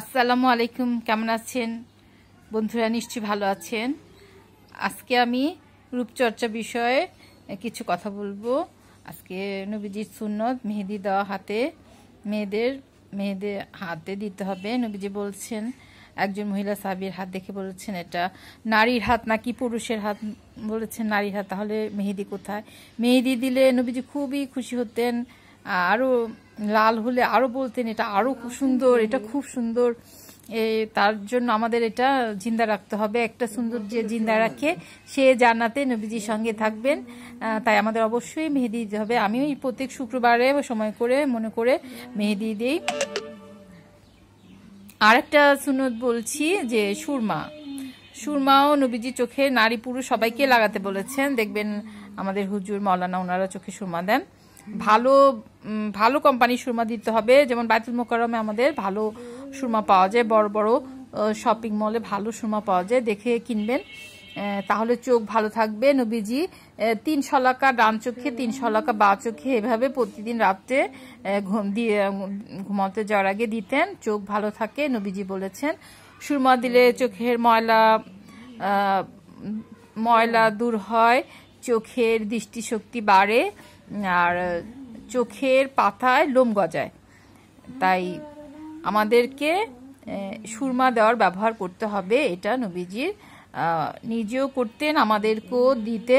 আসসালামু আলাইকুম। কেমন আছেন বন্ধুরা? নিশ্চয়ই ভালো আছেন। আজকে আমি রূপচর্চা বিষয়ে কিছু কথা বলবো। আজকে নবীজির সুন্নত মেহেদি দেওয়া হাতে, মেয়েদের হাতে দিতে হবে। নবীজি বলছেন, একজন মহিলা সাহাবীর হাত দেখে বলেছেন এটা নারীর হাত নাকি পুরুষের হাত, বলেছেন নারীর হাত, তাহলে মেহেদি কোথায়? মেহেদি দিলে নবীজি খুবই খুশি হতেন, আরও লাল হলে আরও বলতেন এটা আরও খুব সুন্দর, এটা খুব সুন্দর। তার জন্য আমাদের এটা জিন্দা রাখতে হবে। একটা সুন্দর যে জিন্দা রাখে সে জান্নাতে নবীজির সঙ্গে থাকবেন। তাই আমাদের অবশ্যই মেহেদি দিতে হবে। আমিও প্রত্যেক শুক্রবারে সময় করে মনে করে মেহেদি দিই। আরেকটা সুন্নত বলছি যে সুরমাও নবীজি চোখে নারী পুরুষ সবাইকে লাগাতে বলেছেন। দেখবেন আমাদের হুজুর মাওলানা ওনারা চোখে সুরমা দেন। ভালো কোম্পানির সুরমা দিতে হবে। যেমন বাইতুল মোকাররমে আমাদের ভালো সুরমা পাওয়া যায়, বড় বড় শপিং মলে ভালো সুরমা পাওয়া যায়, দেখে কিনবেন, তাহলে চোখ ভালো থাকবে। নবীজি 3 শলাকা ডান চোখে, 3 শলাকা বা চোখে এভাবে প্রতিদিন রাত্রে ঘুমাতে যাওয়ার আগে দিতেন, চোখ ভালো থাকে। নবীজি বলেছেন সুরমা দিলে চোখের ময়লা দূর হয়, চোখের দৃষ্টিশক্তি বাড়ে, আর চোখের পাতায় লোম গজায়। তাই আমাদেরকে সুরমা দেওয়ার ব্যবহার করতে হবে। এটা নবীজির নিজেও করতেন, আমাদেরকেও দিতে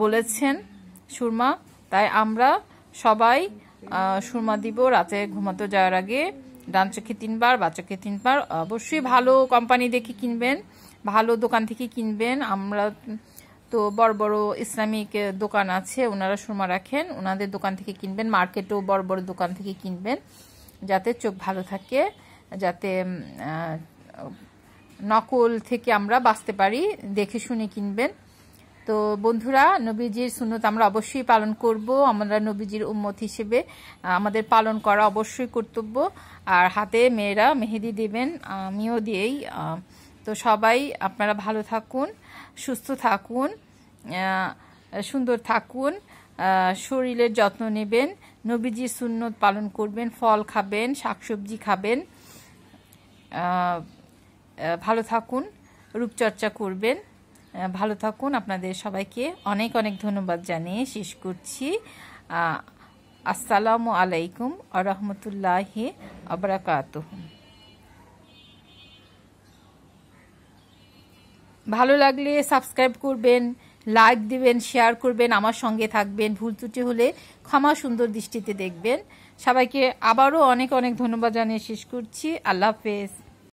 বলেছেন সুরমা। তাই আমরা সবাই সুরমা দিব রাতে ঘুমাতে যাওয়ার আগে, ডান চোখে 3 বার, বা চোখে 3 বার। অবশ্যই ভালো কোম্পানি দেখে কিনবেন, ভালো দোকান থেকে কিনবেন। আমরা তো বড় বড় ইসলামিক দোকান আছে, ওনারা সুরমা রাখেন, ওনাদের দোকান থেকে কিনবেন। মার্কেটেও বড় বড় দোকান থেকে কিনবেন, যাতে চোখ ভালো থাকে, যাতে নকল থেকে আমরা বাঁচতে পারি। দেখে শুনে কিনবেন। তো বন্ধুরা, নবীজির সুন্নত আমরা অবশ্যই পালন করব। আমরা নবীজির উম্মত হিসেবে আমাদের পালন করা অবশ্যই কর্তব্য। আর হাতে মেয়েরা মেহেদি দেবেন, আমিও দিই। তো সবাই আপনারা ভালো থাকুন, সুস্থ থাকুন, সুন্দর থাকুন, শরীরের যত্ন নেবেন, নবীজির সুন্নত পালন করবেন, ফল খাবেন, শাকসবজি খাবেন, ভালো থাকুন, রূপচর্চা করবেন, ভালো থাকুন। আপনাদের সবাইকে অনেক অনেক ধন্যবাদ জানিয়ে শেষ করছি। আসসালামু আলাইকুম ওয়া রাহমাতুল্লাহি ওয়া বারাকাতুহু। ভালো লাগলে সাবস্ক্রাইব করবেন, লাইক দিবেন, শেয়ার করবেন, আমার সঙ্গে থাকবেন। ভুল ত্রুটি হলে ক্ষমা সুন্দর দৃষ্টিতে দেখবেন। সবাইকে আবারও অনেক অনেক ধন্যবাদ জানিয়ে শেষ করছি। আল্লাহ হাফেজ।